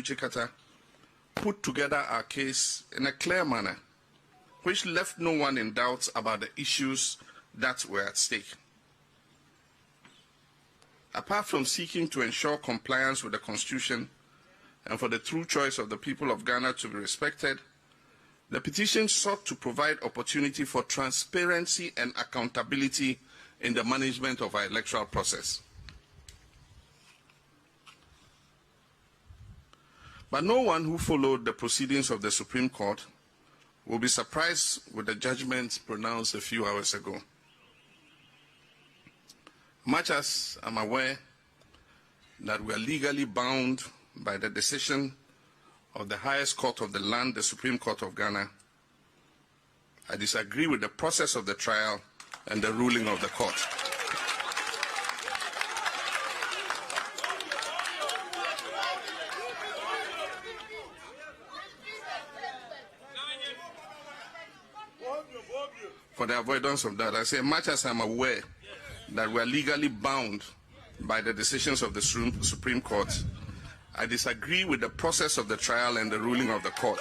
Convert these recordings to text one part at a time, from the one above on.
Chikata put together our case in a clear manner, which left no one in doubt about the issues that were at stake. Apart from seeking to ensure compliance with the Constitution and for the true choice of the people of Ghana to be respected, the petition sought to provide opportunity for transparency and accountability in the management of our electoral process. But no one who followed the proceedings of the Supreme Court will be surprised with the judgment pronounced a few hours ago. Much as I'm aware that we are legally bound by the decision of the highest court of the land, the Supreme Court of Ghana, I disagree with the process of the trial and the ruling of the court. For the avoidance of that, I say, much as I'm aware that we are legally bound by the decisions of the Supreme Court, I disagree with the process of the trial and the ruling of the court.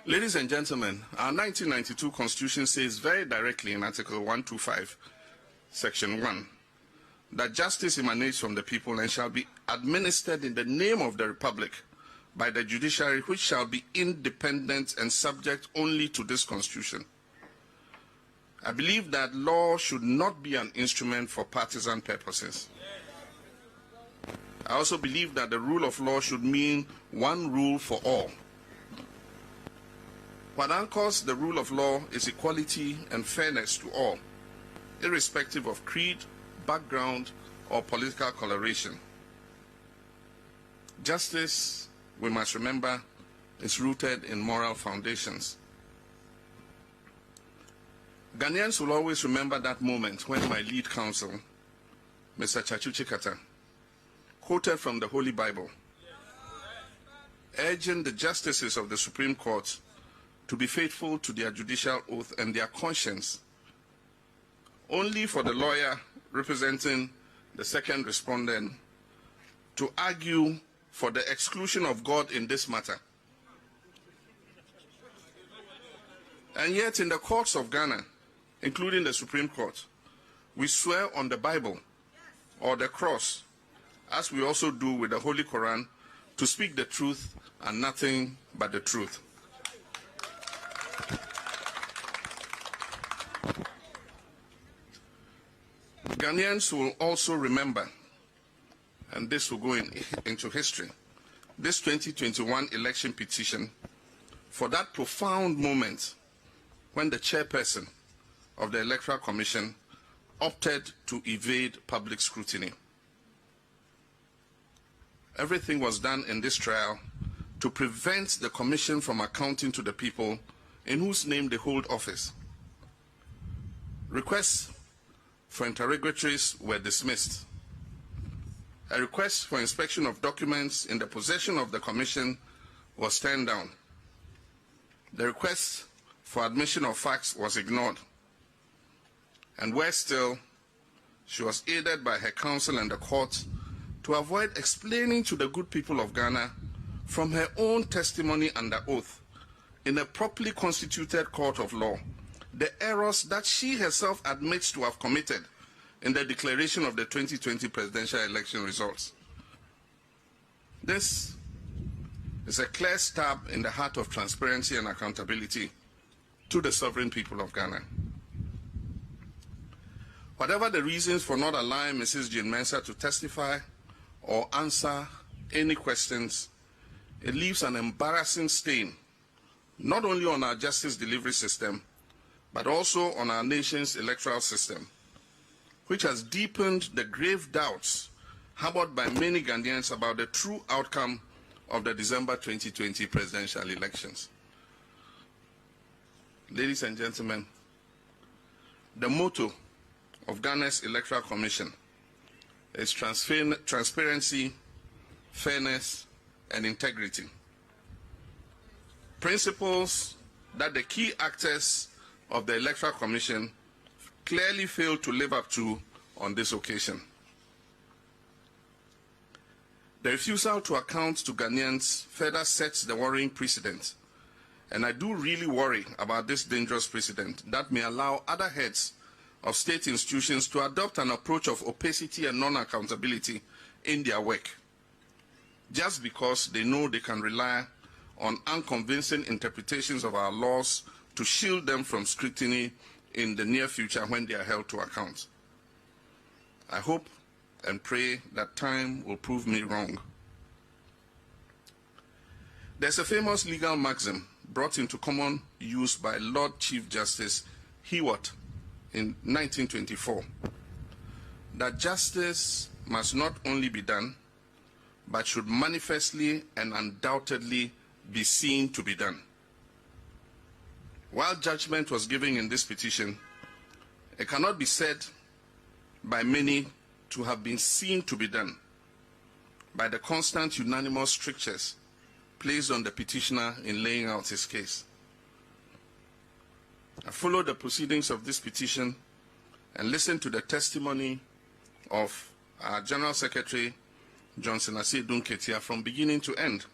Ladies and gentlemen, our 1992 Constitution says very directly in Article 125, Section 1, that justice emanates from the people and shall be administered in the name of the Republic by the judiciary, which shall be independent and subject only to this Constitution. I believe that law should not be an instrument for partisan purposes. I also believe that the rule of law should mean one rule for all. What anchors the rule of law is equality and fairness to all, irrespective of creed, background, or political coloration. Justice, we must remember, is rooted in moral foundations. Ghanaians will always remember that moment when my lead counsel, Mr. Chachu Chikata, quoted from the Holy Bible, urging the justices of the Supreme Court to be faithful to their judicial oath and their conscience, only for the lawyer representing the second respondent to argue for the exclusion of God in this matter. And yet in the courts of Ghana, including the Supreme Court, we swear on the Bible or the cross, as we also do with the Holy Quran, to speak the truth and nothing but the truth. Ghanaians will also remember, and this will go into history, this 2021 election petition for that profound moment when the chairperson of the Electoral Commission opted to evade public scrutiny. Everything was done in this trial to prevent the Commission from accounting to the people in whose name they hold office. Requests for interrogatories were dismissed. A request for inspection of documents in the possession of the Commission was turned down. The request for admission of facts was ignored. And worse still, she was aided by her counsel and the court to avoid explaining to the good people of Ghana from her own testimony under oath in a properly constituted court of law the errors that she herself admits to have committed in the declaration of the 2020 presidential election results. This is a clear stab in the heart of transparency and accountability to the sovereign people of Ghana. Whatever the reasons for not allowing Mrs. Jane Mensah to testify or answer any questions, it leaves an embarrassing stain not only on our justice delivery system, but also on our nation's electoral system, which has deepened the grave doubts harbored by many Ghanaians about the true outcome of the December 2020 presidential elections. Ladies and gentlemen, the motto of Ghana's Electoral Commission is transparency, fairness, and integrity. Principles that the key actors of the Electoral Commission clearly failed to live up to on this occasion. The refusal to account to Ghanaians further sets the worrying precedent. And I do really worry about this dangerous precedent that may allow other heads of state institutions to adopt an approach of opacity and non-accountability in their work, just because they know they can rely on unconvincing interpretations of our laws to shield them from scrutiny in the near future when they are held to account. I hope and pray that time will prove me wrong. There's a famous legal maxim brought into common use by Lord Chief Justice Hewart in 1924, that justice must not only be done, but should manifestly and undoubtedly be seen to be done. While judgment was given in this petition, it cannot be said by many to have been seen to be done by the constant unanimous strictures placed on the petitioner in laying out his case. I followed the proceedings of this petition and listened to the testimony of our General Secretary, Johnson Asiedu Nketia, from beginning to end.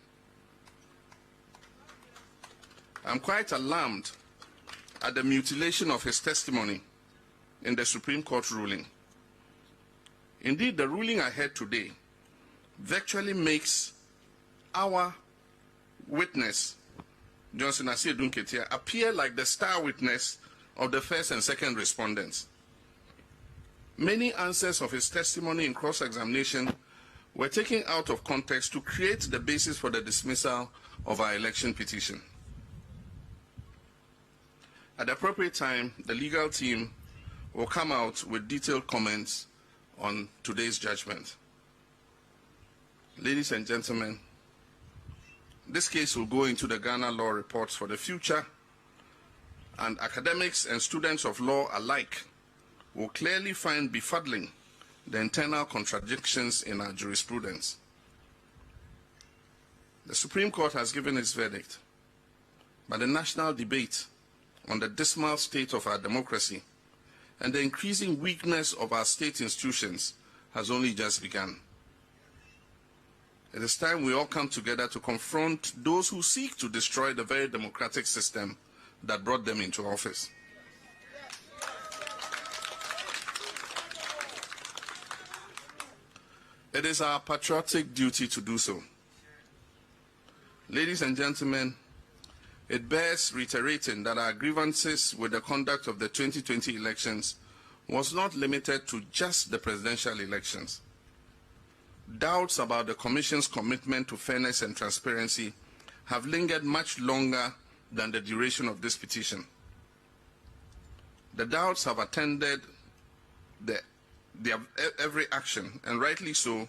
I'm quite alarmed at the mutilation of his testimony in the Supreme Court ruling. Indeed, the ruling I heard today virtually makes our witness, Johnson Asiedu Nketia, appear like the star witness of the first and second respondents. Many answers of his testimony in cross-examination were taken out of context to create the basis for the dismissal of our election petition. At the appropriate time, the legal team will come out with detailed comments on today's judgment. Ladies and gentlemen, this case will go into the Ghana Law Reports for the future, and academics and students of law alike will clearly find befuddling the internal contradictions in our jurisprudence. The Supreme Court has given its verdict, but the national debate on the dismal state of our democracy and the increasing weakness of our state institutions has only just begun. It is time we all come together to confront those who seek to destroy the very democratic system that brought them into office. It is our patriotic duty to do so. Ladies and gentlemen, it bears reiterating that our grievances with the conduct of the 2020 elections was not limited to just the presidential elections. Doubts about the Commission's commitment to fairness and transparency have lingered much longer than the duration of this petition. The doubts have attended their every action, and rightly so,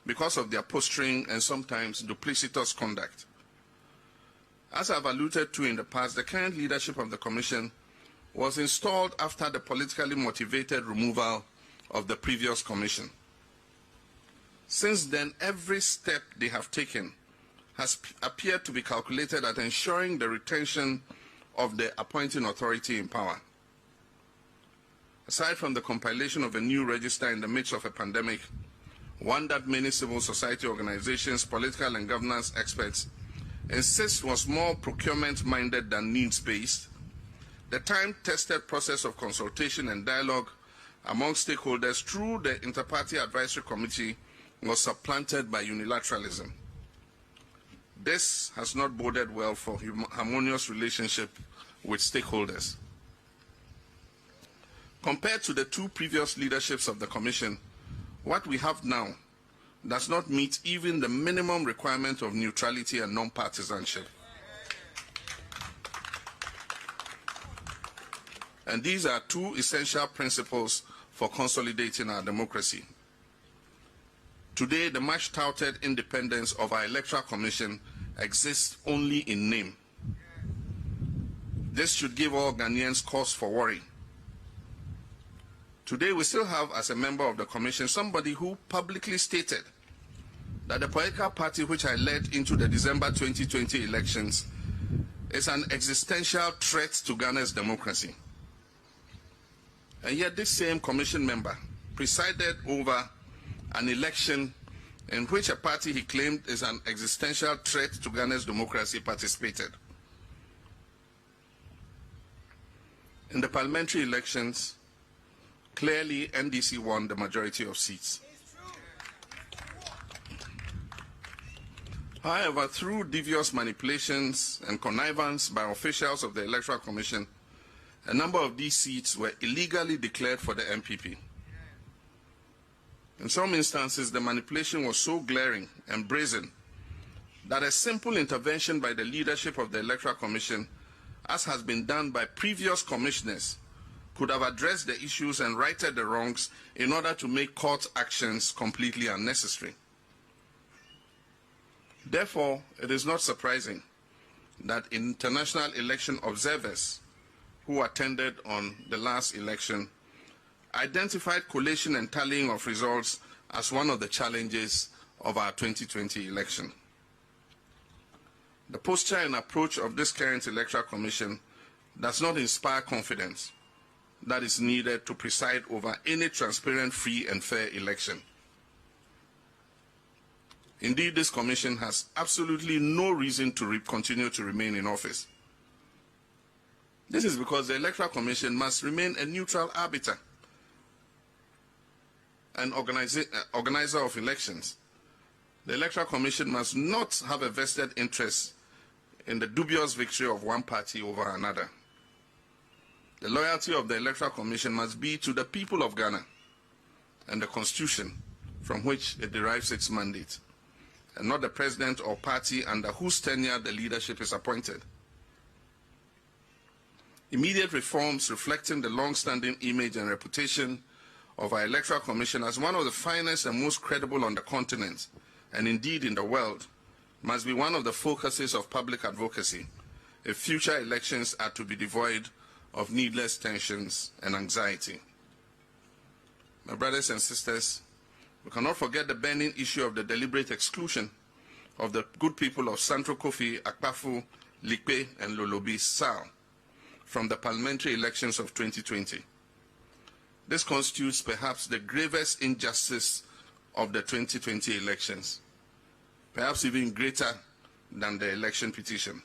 because of their posturing and sometimes duplicitous conduct. As I've alluded to in the past, the current leadership of the Commission was installed after the politically motivated removal of the previous Commission. Since then, every step they have taken has appeared to be calculated at ensuring the retention of the appointing authority in power. Aside from the compilation of a new register in the midst of a pandemic, one that many civil society organizations, political and governance experts insist was more procurement-minded than needs-based, the time-tested process of consultation and dialogue among stakeholders through the Inter-Party Advisory Committee was supplanted by unilateralism. This has not boded well for harmonious relationship with stakeholders. Compared to the two previous leaderships of the Commission, what we have now does not meet even the minimum requirement of neutrality and non-partisanship. And these are two essential principles for consolidating our democracy. Today, the much-touted independence of our Electoral Commission exists only in name. This should give all Ghanaians cause for worry. Today, we still have, as a member of the Commission, somebody who publicly stated that the political party which I led into the December 2020 elections is an existential threat to Ghana's democracy. And yet this same Commission member presided over an election in which a party he claimed is an existential threat to Ghana's democracy participated. In the parliamentary elections, clearly NDC won the majority of seats. However, through devious manipulations and connivance by officials of the Electoral Commission, a number of these seats were illegally declared for the MPP. In some instances, the manipulation was so glaring and brazen that a simple intervention by the leadership of the Electoral Commission, as has been done by previous commissioners, could have addressed the issues and righted the wrongs in order to make court actions completely unnecessary. Therefore, it is not surprising that international election observers who attended on the last election identified collation and tallying of results as one of the challenges of our 2020 election. The posture and approach of this current Electoral Commission does not inspire confidence that is needed to preside over any transparent, free and fair election. Indeed, this commission has absolutely no reason to continue to remain in office. This is because the Electoral Commission must remain a neutral arbiter and organizer of elections. The Electoral Commission must not have a vested interest in the dubious victory of one party over another. The loyalty of the Electoral Commission must be to the people of Ghana and the Constitution from which it derives its mandate, and not the president or party under whose tenure the leadership is appointed. Immediate reforms reflecting the long-standing image and reputation of our Electoral Commission as one of the finest and most credible on the continent, and indeed in the world, must be one of the focuses of public advocacy if future elections are to be devoid of needless tensions and anxiety. My brothers and sisters, we cannot forget the burning issue of the deliberate exclusion of the good people of Central Kofi, Akpafu, Likpe, and Lolobi Sal from the parliamentary elections of 2020. This constitutes perhaps the gravest injustice of the 2020 elections, perhaps even greater than the election petition.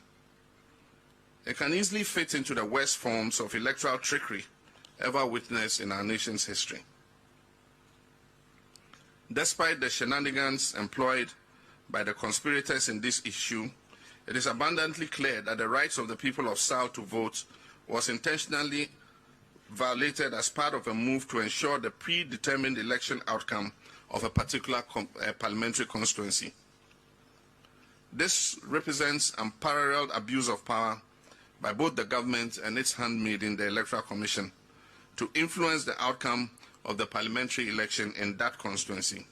It can easily fit into the worst forms of electoral trickery ever witnessed in our nation's history. Despite the shenanigans employed by the conspirators in this issue, it is abundantly clear that the rights of the people of South to vote was intentionally violated as part of a move to ensure the predetermined election outcome of a particular parliamentary constituency. This represents unparalleled abuse of power by both the government and its handmaiden, the Electoral Commission, to influence the outcome of the parliamentary election in that constituency.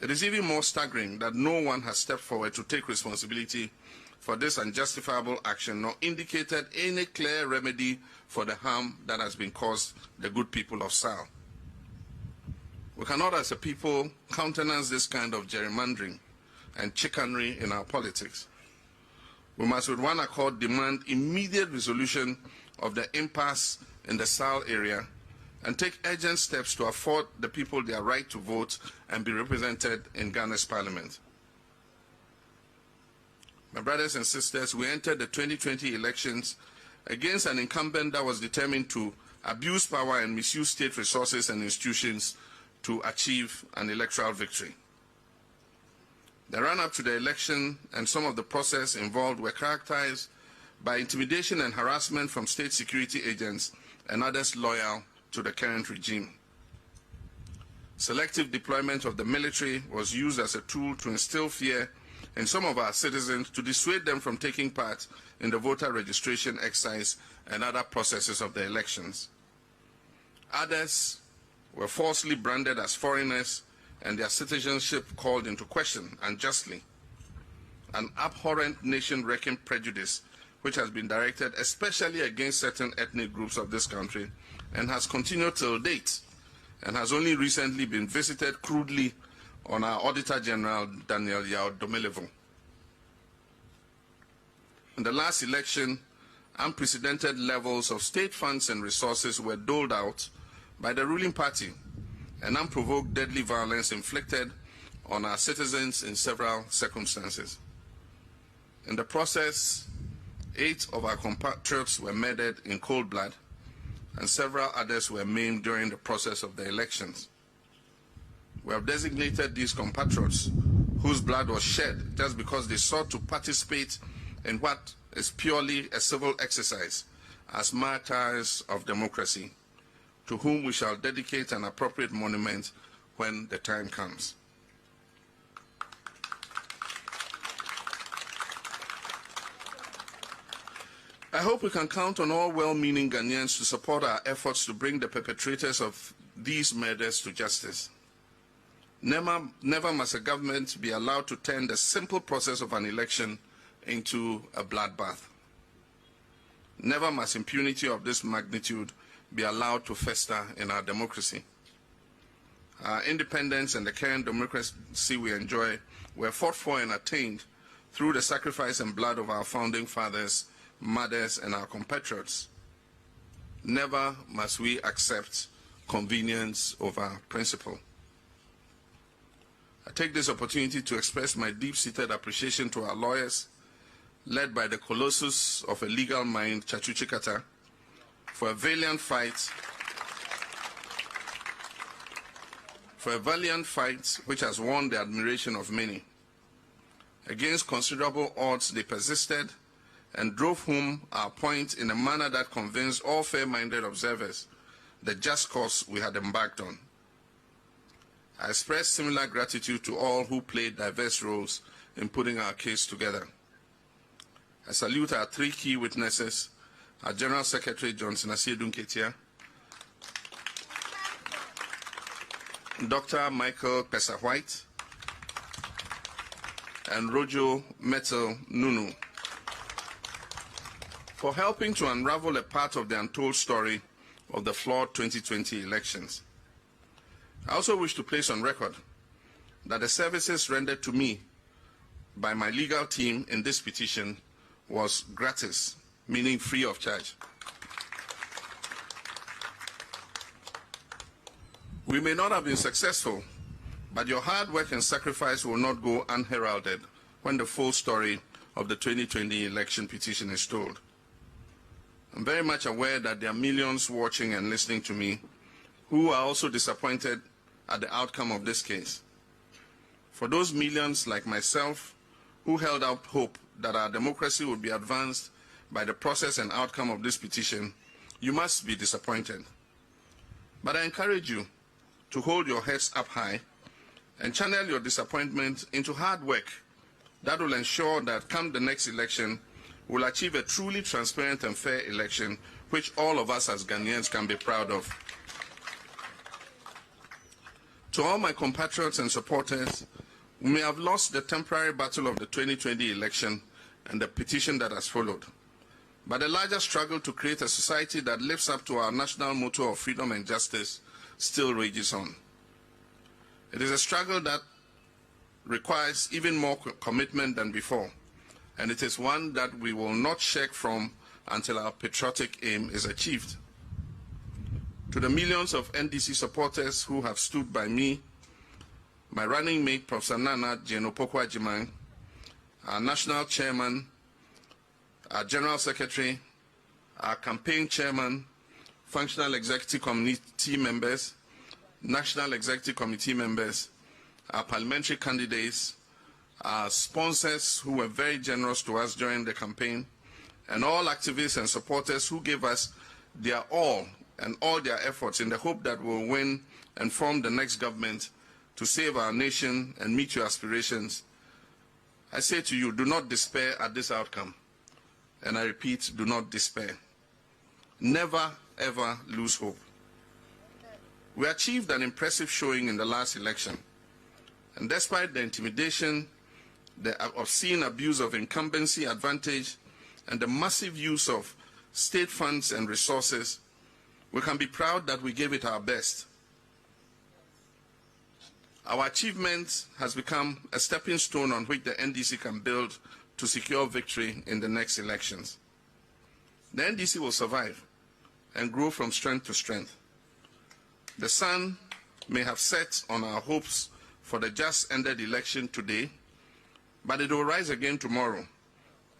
It is even more staggering that no one has stepped forward to take responsibility for this unjustifiable action, nor indicated any clear remedy for the harm that has been caused the good people of Sal. We cannot as a people countenance this kind of gerrymandering and chicanery in our politics. We must with one accord demand immediate resolution of the impasse in the Sal area and take urgent steps to afford the people their right to vote and be represented in Ghana's parliament. My brothers and sisters, we entered the 2020 elections against an incumbent that was determined to abuse power and misuse state resources and institutions to achieve an electoral victory. The run-up to the election and some of the process involved were characterized by intimidation and harassment from state security agents and others loyal to the current regime. Selective deployment of the military was used as a tool to instill fear in some of our citizens to dissuade them from taking part in the voter registration exercise and other processes of the elections. Others were falsely branded as foreigners and their citizenship called into question unjustly. An abhorrent nation-wrecking prejudice which has been directed especially against certain ethnic groups of this country and has continued till date and has only recently been visited crudely on our Auditor General, Daniel Yao Domelevo. In the last election, unprecedented levels of state funds and resources were doled out by the ruling party, and unprovoked deadly violence inflicted on our citizens in several circumstances. In the process, 8 of our compatriots were murdered in cold blood, and several others were maimed during the process of the elections. We have designated these compatriots whose blood was shed just because they sought to participate in what is purely a civil exercise as martyrs of democracy, to whom we shall dedicate an appropriate monument when the time comes. I hope we can count on all well-meaning Ghanaians to support our efforts to bring the perpetrators of these murders to justice. Never must a government be allowed to turn the simple process of an election into a bloodbath. Never must impunity of this magnitude be allowed to fester in our democracy. Our independence and the current democracy we enjoy were fought for and attained through the sacrifice and blood of our founding fathers, mothers, and our compatriots. Never must we accept convenience over principle. I take this opportunity to express my deep-seated appreciation to our lawyers, led by the colossus of a legal mind, Chachuchi Kata, for a valiant fight which has won the admiration of many. Against considerable odds, they persisted and drove home our point in a manner that convinced all fair-minded observers the just cause we had embarked on. I express similar gratitude to all who played diverse roles in putting our case together. I salute our 3 key witnesses, our General Secretary Johnson Asiedu Nketia, Dr. Michael Pesa-White, and Rojo Metal Nunu, for helping to unravel a part of the untold story of the flawed 2020 elections. I also wish to place on record that the services rendered to me by my legal team in this petition was gratis, meaning free of charge. We may not have been successful, but your hard work and sacrifice will not go unheralded when the full story of the 2020 election petition is told. I'm very much aware that there are millions watching and listening to me who are also disappointed at the outcome of this case. For those millions like myself who held out hope that our democracy would be advanced by the process and outcome of this petition, you must be disappointed. But I encourage you to hold your heads up high and channel your disappointment into hard work that will ensure that come the next election, we'll achieve a truly transparent and fair election, which all of us as Ghanaians can be proud of. To all my compatriots and supporters, we may have lost the temporary battle of the 2020 election and the petition that has followed. But the larger struggle to create a society that lives up to our national motto of freedom and justice still rages on. It is a struggle that requires even more commitment than before, and it is one that we will not shirk from until our patriotic aim is achieved. To the millions of NDC supporters who have stood by me, my running mate, Professor Nana Jenopokwa Jimang, our national chairman, our general secretary, our campaign chairman, functional executive committee members, national executive committee members, our parliamentary candidates, our sponsors who were very generous to us during the campaign, and all activists and supporters who gave us their all and all their efforts in the hope that we'll win and form the next government to save our nation and meet your aspirations. I say to you, do not despair at this outcome. And I repeat, do not despair. Never, ever lose hope. We achieved an impressive showing in the last election. And despite the intimidation, the obscene abuse of incumbency advantage, and the massive use of state funds and resources, we can be proud that we gave it our best. Our achievement has become a stepping stone on which the NDC can build to secure victory in the next elections. The NDC will survive and grow from strength to strength. The sun may have set on our hopes for the just ended election today, but it will rise again tomorrow,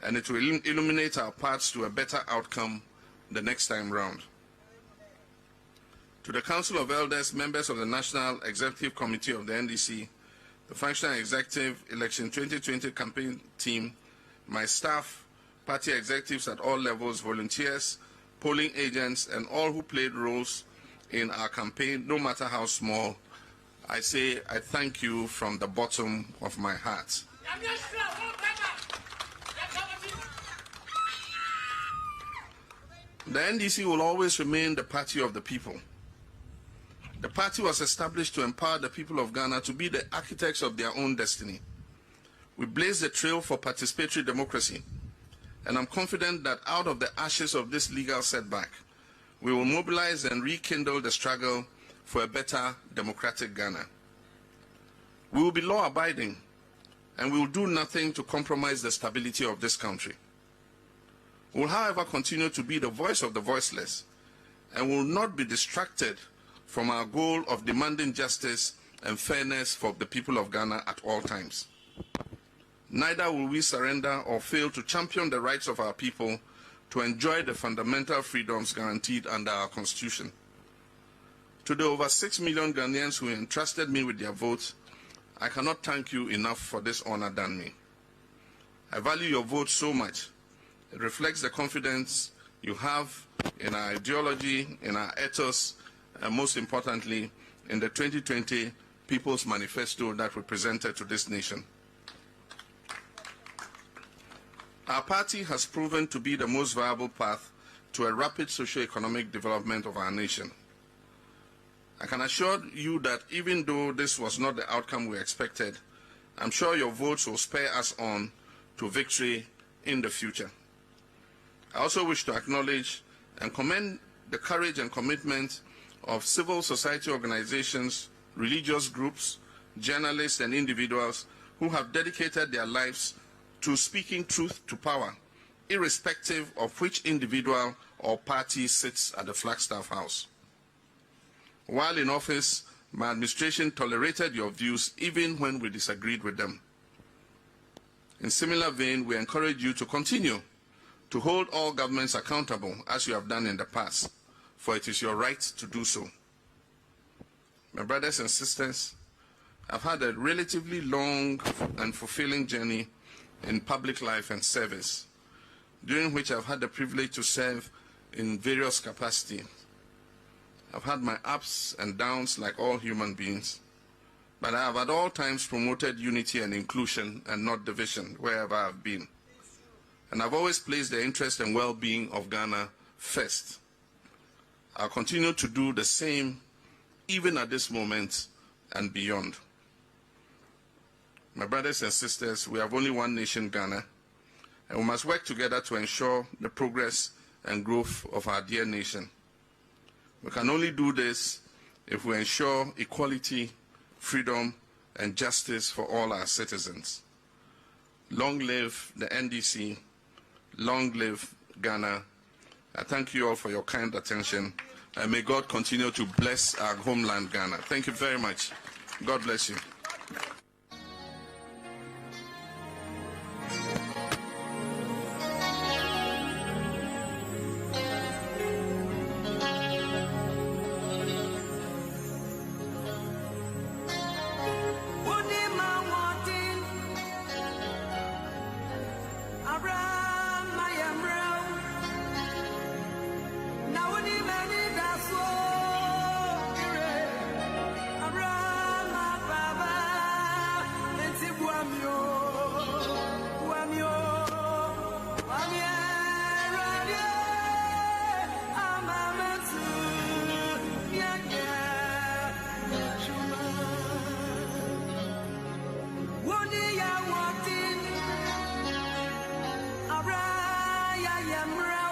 and it will illuminate our paths to a better outcome the next time round. To the Council of Elders, members of the National Executive Committee of the NDC, the Functional Executive Election 2020 campaign team, my staff, party executives at all levels, volunteers, polling agents, and all who played roles in our campaign, no matter how small, I say I thank you from the bottom of my heart. The NDC will always remain the party of the people. The party was established to empower the people of Ghana to be the architects of their own destiny. We blaze the trail for participatory democracy, and I'm confident that out of the ashes of this legal setback, we will mobilize and rekindle the struggle for a better democratic Ghana. We will be law-abiding, and we will do nothing to compromise the stability of this country. We will, however, continue to be the voice of the voiceless, and will not be distracted from our goal of demanding justice and fairness for the people of Ghana at all times. Neither will we surrender or fail to champion the rights of our people to enjoy the fundamental freedoms guaranteed under our Constitution. To the over 6 million Ghanaians who entrusted me with their votes, I cannot thank you enough for this honor done me. I value your vote so much. It reflects the confidence you have in our ideology, in our ethos, and most importantly, in the 2020 People's Manifesto that we presented to this nation. Our party has proven to be the most viable path to a rapid socio-economic development of our nation. I can assure you that even though this was not the outcome we expected, I'm sure your votes will spur us on to victory in the future. I also wish to acknowledge and commend the courage and commitment of civil society organizations, religious groups, journalists, and individuals who have dedicated their lives to speaking truth to power, irrespective of which individual or party sits at the Flagstaff House. While in office, my administration tolerated your views even when we disagreed with them. In similar vein, we encourage you to continue to hold all governments accountable as you have done in the past, for it is your right to do so. My brothers and sisters, I've had a relatively long and fulfilling journey in public life and service, during which I've had the privilege to serve in various capacities. I've had my ups and downs like all human beings, but I have at all times promoted unity and inclusion and not division wherever I've been. And I've always placed the interest and well-being of Ghana first. I'll continue to do the same even at this moment and beyond. My brothers and sisters, we have only one nation, Ghana, and we must work together to ensure the progress and growth of our dear nation. We can only do this if we ensure equality, freedom, and justice for all our citizens. Long live the NDC, long live Ghana. I thank you all for your kind attention, and may God continue to bless our homeland, Ghana. Thank you very much. God bless you.